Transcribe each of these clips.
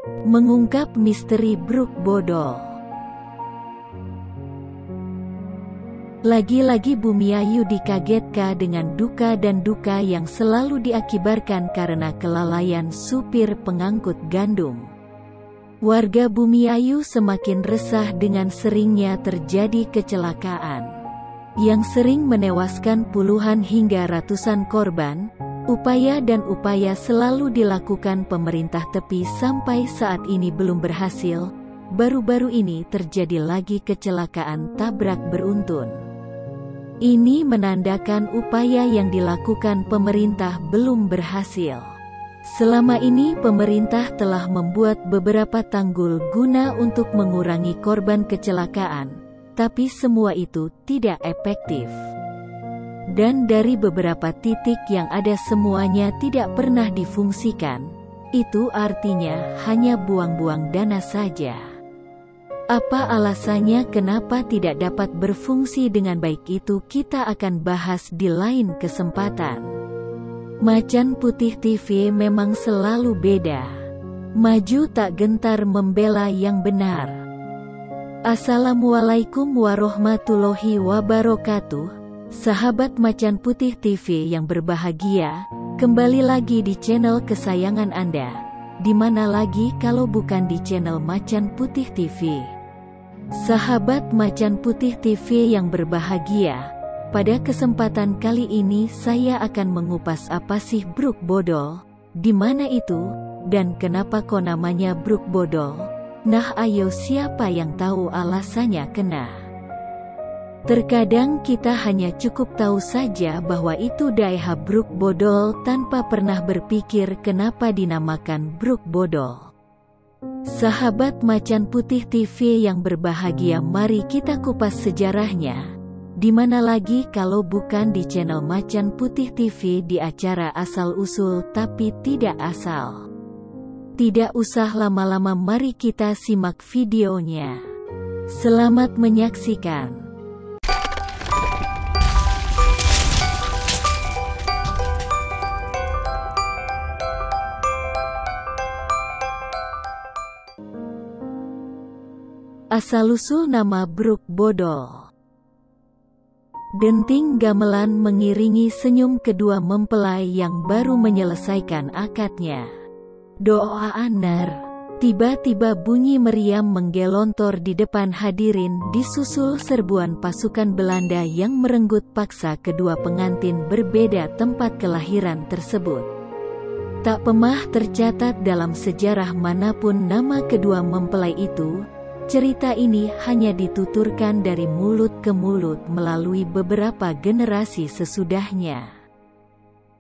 Mengungkap misteri Bruk Bodol. Lagi-lagi Bumiayu dikagetkan dengan duka dan duka yang selalu diakibatkan karena kelalaian supir pengangkut gandum. Warga Bumiayu semakin resah dengan seringnya terjadi kecelakaan, yang sering menewaskan puluhan hingga ratusan korban. Upaya selalu dilakukan pemerintah tapi sampai saat ini belum berhasil. Baru-baru ini terjadi lagi kecelakaan tabrak beruntun. Ini menandakan upaya yang dilakukan pemerintah belum berhasil. Selama ini pemerintah telah membuat beberapa tanggul guna untuk mengurangi korban kecelakaan, tapi semua itu tidak efektif. Dan dari beberapa titik yang ada semuanya tidak pernah difungsikan, itu artinya hanya buang-buang dana saja. Apa alasannya kenapa tidak dapat berfungsi dengan baik itu kita akan bahas di lain kesempatan. Macan Putih TV memang selalu beda. Maju tak gentar membela yang benar. Assalamualaikum warahmatullahi wabarakatuh. Sahabat Macan Putih TV yang berbahagia, kembali lagi di channel kesayangan Anda. Di mana lagi kalau bukan di channel Macan Putih TV. Sahabat Macan Putih TV yang berbahagia, pada kesempatan kali ini saya akan mengupas apa sih Bruk Bodol, di mana itu, dan kenapa kok namanya Bruk Bodol. Nah ayo siapa yang tahu alasannya kena. Terkadang kita hanya cukup tahu saja bahwa itu daerah Bruk Bodol tanpa pernah berpikir kenapa dinamakan Bruk Bodol. Sahabat Macan Putih TV yang berbahagia, mari kita kupas sejarahnya. Di mana lagi kalau bukan di channel Macan Putih TV di acara Asal Usul Tapi Tidak Asal. Tidak usah lama-lama, mari kita simak videonya. Selamat menyaksikan. Asal-usul nama Bruk Bodol. Denting gamelan mengiringi senyum kedua mempelai yang baru menyelesaikan akadnya. Doa anar. Tiba-tiba bunyi meriam menggelontor di depan hadirin disusul serbuan pasukan Belanda yang merenggut paksa kedua pengantin berbeda tempat kelahiran tersebut. Tak pernah tercatat dalam sejarah manapun nama kedua mempelai itu. Cerita ini hanya dituturkan dari mulut ke mulut melalui beberapa generasi sesudahnya.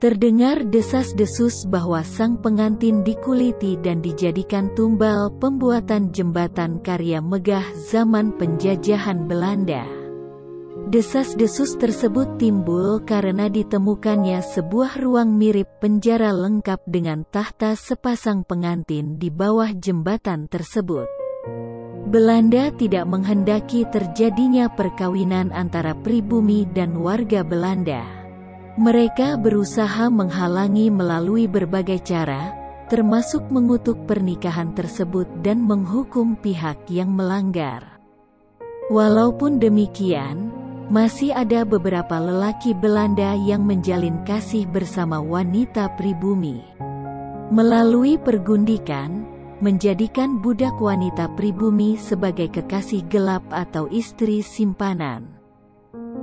Terdengar desas-desus bahwa sang pengantin dikuliti dan dijadikan tumbal pembuatan jembatan karya megah zaman penjajahan Belanda. Desas-desus tersebut timbul karena ditemukannya sebuah ruang mirip penjara lengkap dengan tahta sepasang pengantin di bawah jembatan tersebut. Belanda tidak menghendaki terjadinya perkawinan antara pribumi dan warga Belanda. Mereka berusaha menghalangi melalui berbagai cara, termasuk mengutuk pernikahan tersebut dan menghukum pihak yang melanggar. Walaupun demikian, masih ada beberapa lelaki Belanda yang menjalin kasih bersama wanita pribumi. Melalui pergundikan, menjadikan budak wanita pribumi sebagai kekasih gelap atau istri simpanan.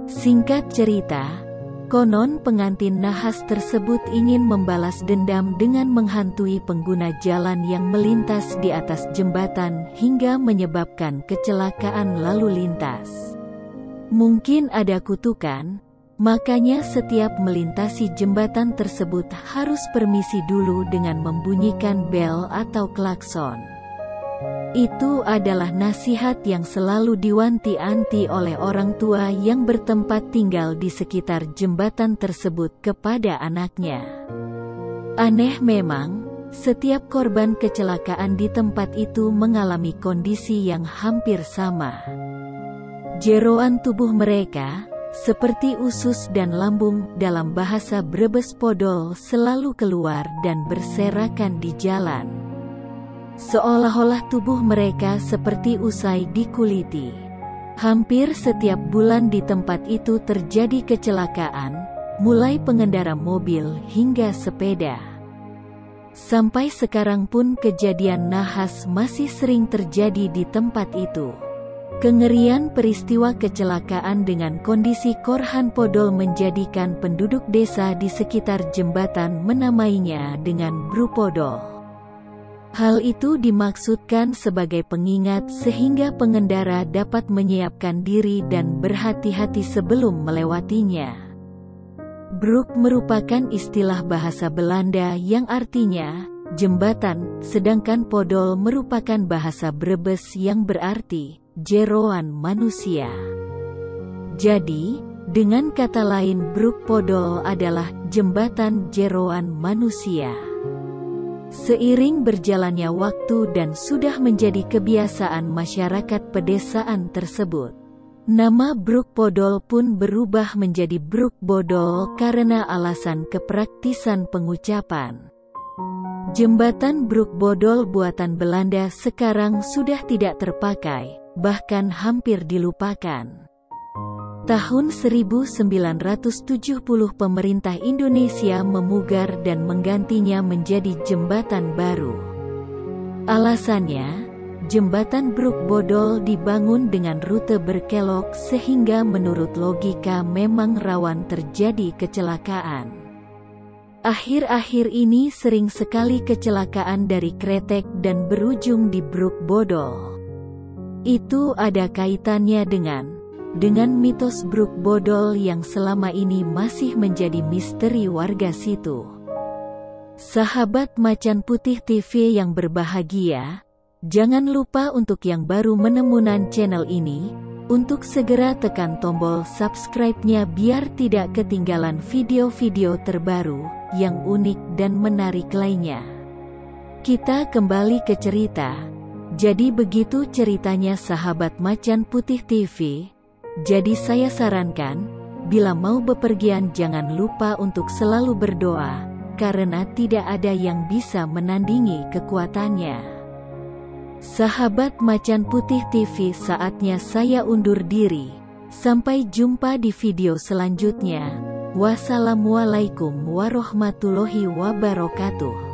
Singkat cerita, konon pengantin nahas tersebut ingin membalas dendam dengan menghantui pengguna jalan yang melintas di atas jembatan hingga menyebabkan kecelakaan lalu lintas. Mungkin ada kutukan, makanya setiap melintasi jembatan tersebut harus permisi dulu dengan membunyikan bel atau klakson. Itu adalah nasihat yang selalu diwanti-wanti oleh orang tua yang bertempat tinggal di sekitar jembatan tersebut kepada anaknya. Aneh memang, setiap korban kecelakaan di tempat itu mengalami kondisi yang hampir sama. Jeroan tubuh mereka, seperti usus dan lambung dalam bahasa Brebes Podol, selalu keluar dan berserakan di jalan. seolah-olah tubuh mereka seperti usai dikuliti. Hampir setiap bulan di tempat itu terjadi kecelakaan, mulai pengendara mobil hingga sepeda. Sampai sekarang pun kejadian nahas masih sering terjadi di tempat itu. Kengerian peristiwa kecelakaan dengan kondisi Korhan Podol menjadikan penduduk desa di sekitar jembatan menamainya dengan Bru Podol. Hal itu dimaksudkan sebagai pengingat sehingga pengendara dapat menyiapkan diri dan berhati-hati sebelum melewatinya. Brug merupakan istilah bahasa Belanda yang artinya jembatan, sedangkan podol merupakan bahasa Brebes yang berarti jeroan manusia. Jadi, dengan kata lain Brug Podol adalah jembatan jeroan manusia. Seiring berjalannya waktu dan sudah menjadi kebiasaan masyarakat pedesaan tersebut, nama Brug Podol pun berubah menjadi Brug Bodol karena alasan kepraktisan pengucapan. Jembatan Brug Bodol buatan Belanda sekarang sudah tidak terpakai, bahkan hampir dilupakan. Tahun 1970 pemerintah Indonesia memugar dan menggantinya menjadi jembatan baru. Alasannya, jembatan Brug Bodol dibangun dengan rute berkelok sehingga menurut logika memang rawan terjadi kecelakaan. Akhir-akhir ini sering sekali kecelakaan dari kretek dan berujung di Brug Bodol. Itu ada kaitannya dengan mitos Brug Bodol yang selama ini masih menjadi misteri warga situ. Sahabat Macan Putih TV yang berbahagia, jangan lupa untuk yang baru menemukan channel ini, untuk segera tekan tombol subscribe-nya biar tidak ketinggalan video-video terbaru, yang unik dan menarik lainnya. Kita kembali ke cerita. Jadi begitu ceritanya sahabat Macan Putih TV. Jadi saya sarankan, bila mau bepergian jangan lupa untuk selalu berdoa, karena tidak ada yang bisa menandingi kekuatannya. Sahabat Macan Putih TV, saatnya saya undur diri. Sampai jumpa di video selanjutnya. Wassalamualaikum warahmatullahi wabarakatuh.